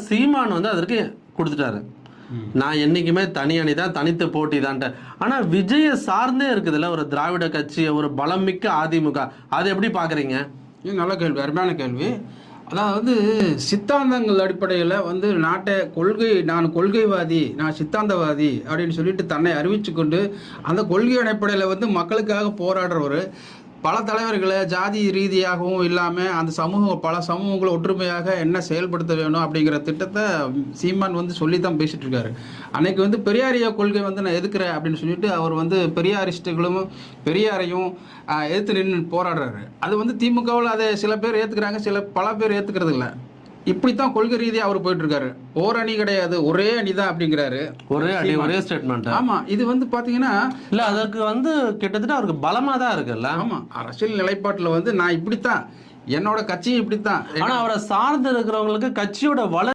சீமான் வந்து அதற்கு கொடுத்துட்டாரு. நான் என்னைக்குமே தனி அணி தான், தனித்து போட்டி தான்ட்டு. ஆனா விஜய சார்ந்தே இருக்குதுல்ல ஒரு திராவிட கட்சி, ஒரு பலம் மிக்க அதிமுக. அதை எப்படி பாக்குறீங்க? இது நல்ல கேள்வி, அருமையான கேள்வி. அதாவது சித்தாந்தங்கள் அடிப்படையில் வந்து நாட்டை நான் கொள்கைவாதி, நான் சித்தாந்தவாதி அப்படின்னு சொல்லிட்டு தன்னை அறிவிச்சு கொண்டு அந்த கொள்கை அடிப்படையில் வந்து மக்களுக்காக போராடுறவர், பல தலைவர்களை ஜாதி ரீதியாகவும் இல்லாமல் அந்த பல சமூகங்களை ஒற்றுமையாக என்ன செயல்படுத்த வேணும் அப்படிங்கிற திட்டத்தை சீமான் வந்து சொல்லி தான் பேசிட்டு இருக்காரு. அன்னைக்கு வந்து பெரியாரிய கொள்கை வந்து நான் எதுக்குறேன் அப்படின்னு சொல்லிட்டு அவர் வந்து பெரியாரிஸ்டுகளும் பெரியாரையும் எதிர்த்து நின்று போராடுறாரு. அது வந்து திமுகவில் அதை சில பேர் ஏற்றுக்கிறாங்க, பல பேர் ஏற்றுக்கிறது இல்லை. இப்படித்தான் கொள்கை ரீதியாக அவர் போயிட்டு இருக்காரு. ஓர் அணி கிடையாது, ஒரே அணி தான் அப்படிங்கிறாரு. ஒரே அணி, ஒரே ஸ்டேட்மெண்ட். ஆமா, இது வந்து பாத்தீங்கன்னா இல்ல அதற்கு வந்து கிட்டத்தட்ட அவருக்கு பலமா தான் இருக்குல்ல. ஆமா, அரசியல் நிலைப்பாட்டுல வந்து நான் இப்படித்தான், என்னோட கட்சியும் இப்படித்தான். ஆனா அவரை சார்ந்து இருக்கிறவங்களுக்கு கட்சியோட